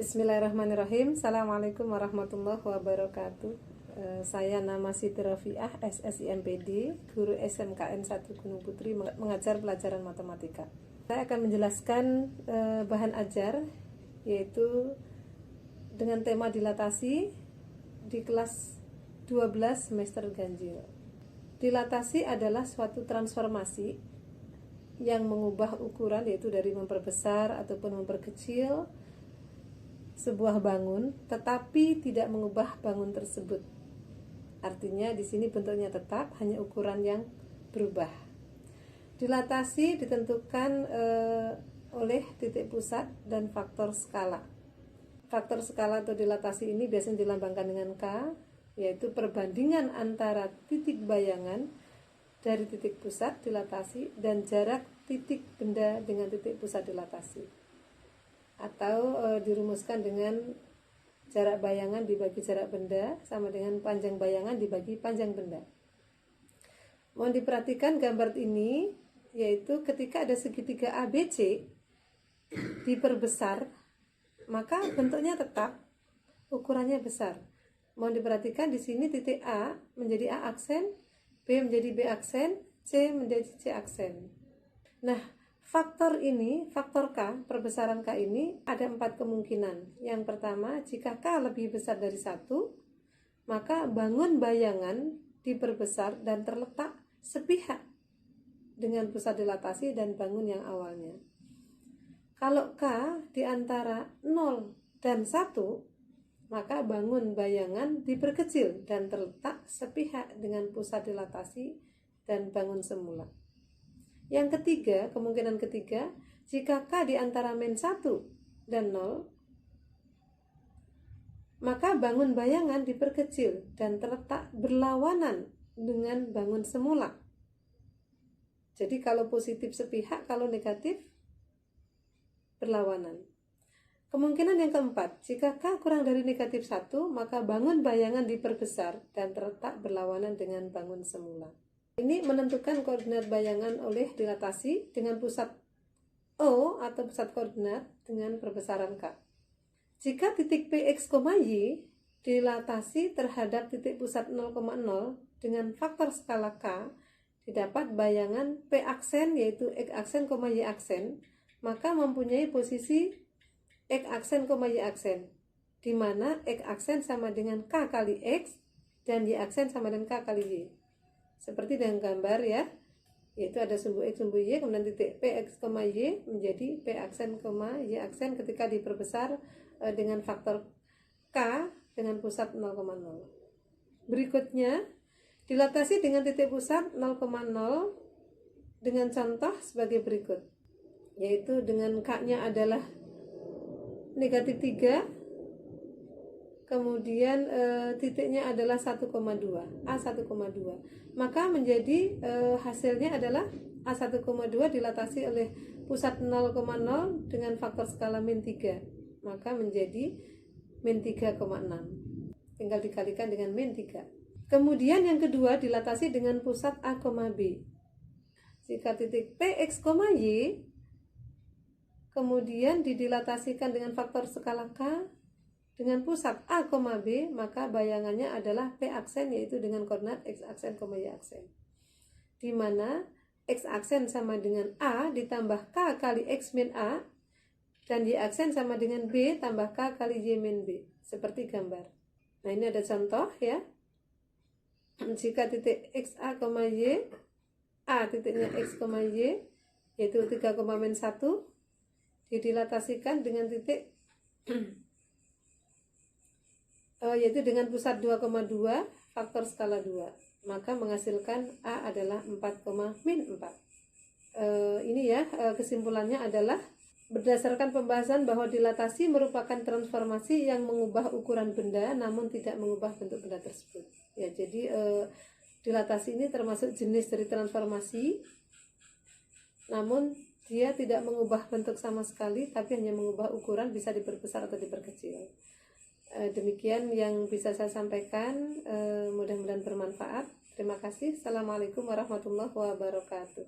Bismillahirrahmanirrahim. Assalamualaikum warahmatullahi wabarakatuh. Saya nama Siti Rafiah, SSIMPD, guru SMKN 1 Gunung Putri, mengajar pelajaran matematika. Saya akan menjelaskan bahan ajar, yaitu dengan tema dilatasi di kelas 12 semester ganjil. Dilatasi adalah suatu transformasi yang mengubah ukuran, yaitu dari memperbesar ataupun memperkecil sebuah bangun, tetapi tidak mengubah bangun tersebut. Artinya di sini bentuknya tetap, hanya ukuran yang berubah. Dilatasi ditentukan oleh titik pusat dan faktor skala. Faktor skala atau dilatasi ini biasanya dilambangkan dengan K, yaitu perbandingan antara titik bayangan dari titik pusat dilatasi dan jarak titik benda dengan titik pusat dilatasi. Atau dirumuskan dengan jarak bayangan dibagi jarak benda sama dengan panjang bayangan dibagi panjang benda. Mohon diperhatikan gambar ini, yaitu ketika ada segitiga ABC diperbesar, maka bentuknya tetap, ukurannya besar. Mohon diperhatikan di sini titik A menjadi A aksen, B menjadi B aksen, C menjadi C aksen. Nah, faktor ini, faktor K, perbesaran K ini ada 4 kemungkinan. Yang pertama, jika K lebih besar dari 1, maka bangun bayangan diperbesar dan terletak sepihak dengan pusat dilatasi dan bangun yang awalnya. Kalau K di antara 0 dan 1, maka bangun bayangan diperkecil dan terletak sepihak dengan pusat dilatasi dan bangun semula. Yang ketiga, kemungkinan ketiga, jika K di antara min 1 dan 0, maka bangun bayangan diperkecil dan terletak berlawanan dengan bangun semula. Jadi kalau positif sepihak, kalau negatif berlawanan. Kemungkinan yang keempat, jika K kurang dari negatif 1, maka bangun bayangan diperbesar dan terletak berlawanan dengan bangun semula. Ini menentukan koordinat bayangan oleh dilatasi dengan pusat O atau pusat koordinat dengan perbesaran K. Jika titik Px, Y dilatasi terhadap titik pusat 0,0 dengan faktor skala K, didapat bayangan P aksen yaitu X aksen, Y aksen, maka mempunyai posisi X aksen, Y aksen, di mana X aksen sama dengan K kali X dan Y aksen sama dengan K kali Y. Seperti dengan gambar ya, yaitu ada sumbu X, sumbu Y, kemudian titik Px, Y menjadi P aksen, Y aksen ketika diperbesar dengan faktor K dengan pusat 0,0. Berikutnya, dilatasi dengan titik pusat 0,0 dengan contoh sebagai berikut, yaitu dengan K-nya adalah negatif 3, kemudian titiknya adalah 1,2, A 1,2, maka menjadi hasilnya adalah A 1,2 dilatasi oleh pusat 0,0 dengan faktor skala min 3, maka menjadi min 3,6, tinggal dikalikan dengan min 3. Kemudian yang kedua dilatasi dengan pusat A, B. Jika titik Px, Y kemudian didilatasikan dengan faktor skala K dengan pusat A, B, maka bayangannya adalah P aksen yaitu dengan koordinat X aksen, Y aksen, di mana X aksen sama dengan A ditambah K kali X min A dan Y aksen sama dengan B tambah K kali Y min B, seperti gambar. Nah, ini ada contoh ya. Jika titik X A, Y, A titiknya X, Y yaitu 3, min 1 didilatasikan dengan titik yaitu dengan pusat 2,2 faktor skala 2, maka menghasilkan A adalah 4, min 4. Ini ya, kesimpulannya adalah berdasarkan pembahasan bahwa dilatasi merupakan transformasi yang mengubah ukuran benda namun tidak mengubah bentuk benda tersebut. Ya, jadi dilatasi ini termasuk jenis dari transformasi, namun dia tidak mengubah bentuk sama sekali, tapi hanya mengubah ukuran, bisa diperbesar atau diperkecil. Demikian yang bisa saya sampaikan, mudah-mudahan bermanfaat. Terima kasih. Assalamualaikum warahmatullahi wabarakatuh.